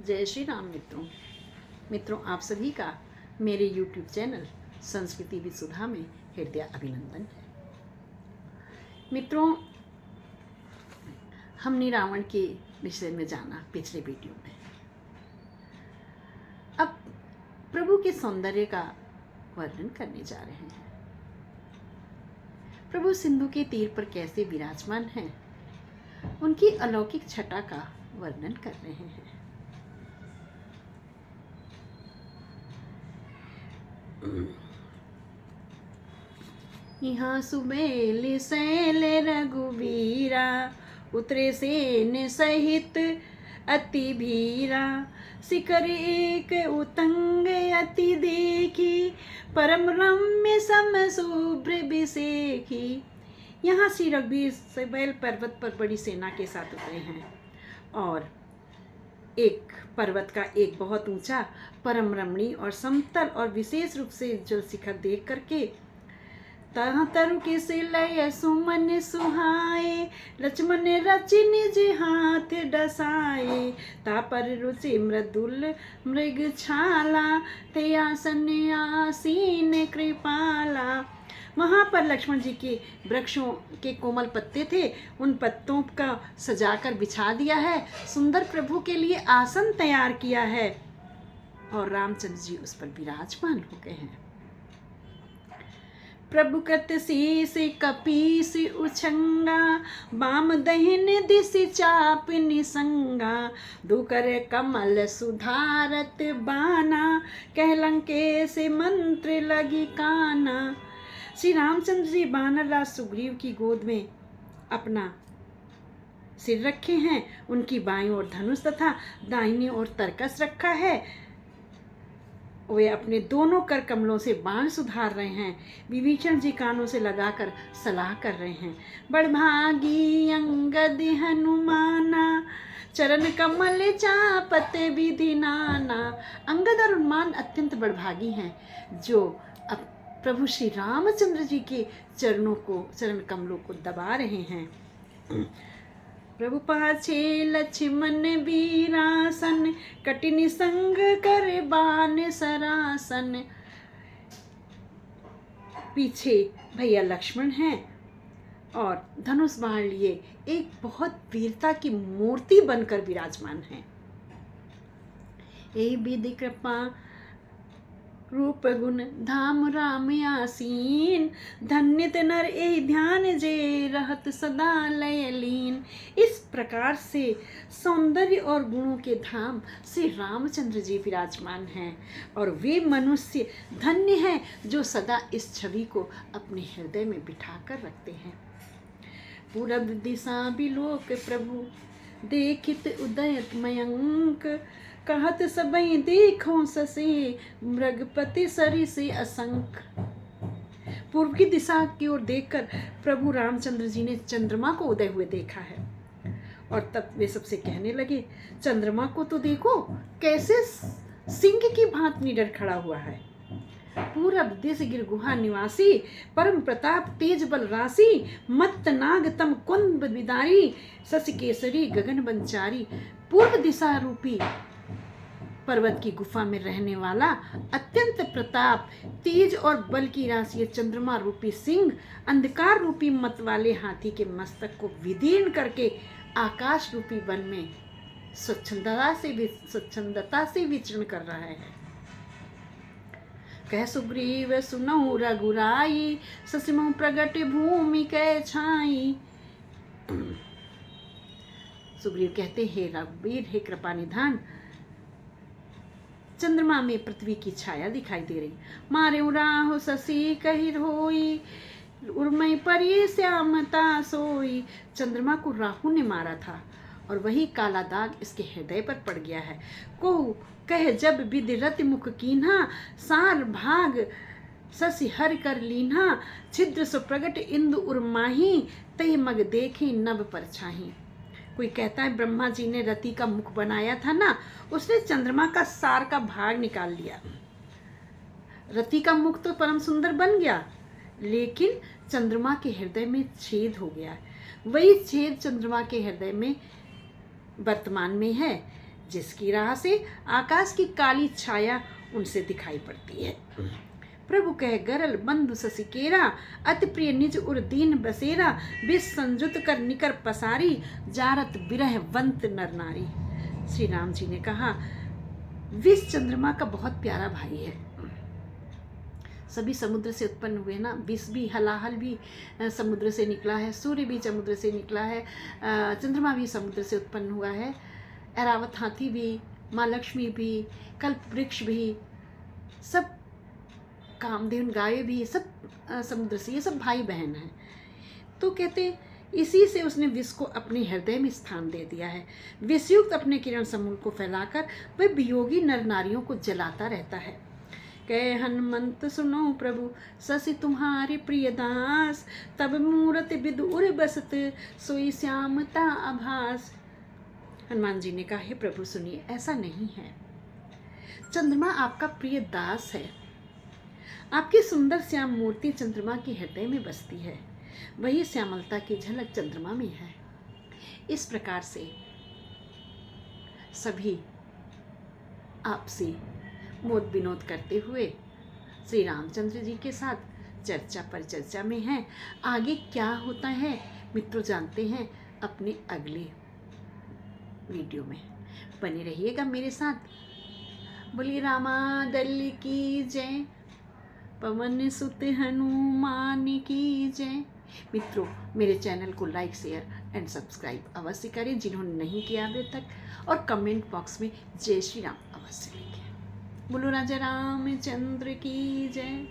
जय श्री राम मित्रों आप सभी का मेरे YouTube चैनल संस्कृति विसुधा में हृदय अभिनंदन है। मित्रों, हमने रावण के विषय में जाना पिछले वीडियो में। अब प्रभु के सौंदर्य का वर्णन करने जा रहे हैं। प्रभु सिंधु के तीर पर कैसे विराजमान हैं, उनकी अलौकिक छटा का वर्णन कर रहे हैं। यहाँ सुबेल सैल रघुवीरा, उतरे सेन सहित अति भीरा, शिखर एक उतंग अति देखी, परम रम्य सम शुभ्र बिसेखी। यहाँ श्री रघुवीर सुबेल पर्वत पर बड़ी सेना के साथ उतरे हैं और एक पर्वत का एक बहुत ऊंचा परम रमणीय और समतल और विशेष रूप से जल शिखर देख करके तहाँ तरु के से लय सुमन सुहाए, लक्ष्मण रचि निज हाथ डसाए, ता पर रुचि मृदुल मृग छाला, ते आसन आसीन कृपाला। वहाँ पर लक्ष्मण जी के वृक्षों के कोमल पत्ते थे, उन पत्तों का सजाकर बिछा दिया है, सुंदर प्रभु के लिए आसन तैयार किया है और रामचंद्र जी उस पर विराजमान हो गए हैं। प्रभु कृत शीस कपीस उछंगा, बाम दहिन दिस चाप निसंगा, दुकर कमल सुधारत बाना, कह लंकेश मंत्र लगी काना। श्री रामचंद्र जी वानर राज सुग्रीव की गोद में अपना सिर रखे हैं, उनकी बाईं ओर धनुष तथा दाहिनी ओर तरकस रखा है। वे अपने दोनों कर कमलों से बाण सुधार रहे हैं। विभीषण जी कानों से लगाकर सलाह कर रहे हैं। बड़भागी अंगद हनुमाना, चरण कमल चापत विधि नाना। अंगद और हनुमान अत्यंत बड़भागी हैं जो अब प्रभु श्री रामचंद्र जी के चरण कमलों को दबा रहे हैं। प्रभु पाछे लक्ष्मण वीरासन, कठिन संग कर बान सरासन। पीछे भैया लक्ष्मण हैं और धनुष बाण लिए एक बहुत वीरता की मूर्ति बनकर विराजमान हैं। ए विधि कृपा रूप गुण धाम राम आसीन, धन्य नर ए ध्यान जे रहत सदा लय लीन। इस प्रकार से सौंदर्य और गुणों के धाम श्री रामचंद्र जी विराजमान हैं और वे मनुष्य धन्य हैं जो सदा इस छवि को अपने हृदय में बिठा कर रखते हैं। पूरब दिशा बिलोक प्रभु, देखित उदयत मयंक, कहत सबई देखो ससे, मृगपति सरी से असंख। पूर्व की दिशा की ओर देखकर प्रभु रामचंद्र जी ने चंद्रमा को उदय हुए देखा है और तब वे सबसे कहने लगे, चंद्रमा को तो देखो कैसे सिंह की भांति निडर खड़ा हुआ है। पूरब दिश गिर गुहा निवासी, परम प्रताप तेज बल राशि, मत्त नाग तम कुंभ विदारी, शशि केसरी गगन बंचारी। पूर्व दिशा रूपी पर्वत की गुफा में रहने वाला अत्यंत प्रताप तेज और बल की राशि चंद्रमा रूपी सिंह अंधकार रूपी मत वाले हाथी के मस्तक को विदीर्ण करके आकाश रूपी वन में स्वच्छंदता से विचरण कर रहा है। कह सुग्रीव सुनहु रघुराई, ससिमु प्रगट भूमि कै छाई। सुग्रीव कहते, हे रघुवीर, हे कृपा निधान, चंद्रमा में पृथ्वी की छाया दिखाई दे रही। मारे राहु शशि कहिर होई, उर्मय परि श्यामता सोई। चंद्रमा को राहु ने मारा था और वही काला दाग इसके हृदय पर पड़ गया है। को कह जब विदिरत मुख कीन्हा, सार भाग शशि हर कर लीन्हा। छिद्र सो प्रगट इंदु उर्माही, तय मग देखी नभ पर छाही। कोई कहता है ब्रह्मा जी ने रति का मुख बनाया था ना, उसने चंद्रमा का सार का भाग निकाल लिया। रति का मुख तो परम सुंदर बन गया, लेकिन चंद्रमा के हृदय में छेद हो गया। वही छेद चंद्रमा के हृदय में वर्तमान में है। जिसकी राह से आकाश की काली छाया उनसे दिखाई पड़ती है। प्रभु कह गरल बंधु ससिकेरा, अति प्रिय निज उर दीन बसेरा, विष संजुत कर निकर पसारी, जारत बिरह वंत नर नारी। श्री राम जी ने कहा, विष चंद्रमा का बहुत प्यारा भाई है। सभी समुद्र से उत्पन्न हुए ना, विष भी, हलाहल भी समुद्र से निकला है, सूर्य भी समुद्र से निकला है, चंद्रमा भी समुद्र से उत्पन्न हुआ है, ऐरावत हाथी भी, माँ लक्ष्मी भी, कल्प वृक्ष भी, सब कामधेनु गाय भी, सब समुद्र से, ये सब भाई बहन हैं। तो कहते इसी से उसने विष को अपने हृदय में स्थान दे दिया है। विषयुक्त अपने किरण समूह को फैलाकर वह वियोगी नर नारियों को जलाता रहता है। कह हनुमंत सुनो प्रभु, ससि तुम्हारे प्रिय दास, तब मूरत विद उर बसत, सोई श्यामता आभास। हनुमान जी ने कहा, हे प्रभु सुनिए, ऐसा नहीं है। चंद्रमा आपका प्रिय दास है। आपकी सुंदर श्याम मूर्ति चंद्रमा के हृदय में बसती है, वही श्यामलता की झलक चंद्रमा में है। इस प्रकार से सभी आपसी मोद विनोद करते हुए श्री रामचंद्र जी के साथ चर्चा पर चर्चा में हैं। आगे क्या होता है मित्रों जानते हैं अपने अगले वीडियो में। बने रहिएगा मेरे साथ। बोलिए रामा दल की जय, पवन सुत हनुमान की जय। मित्रों मेरे चैनल को लाइक शेयर एंड सब्सक्राइब अवश्य करें जिन्होंने नहीं किया अभी तक, और कमेंट बॉक्स में जय श्री राम अवश्य लिखें। बोलो राजा रामचंद्र की जय।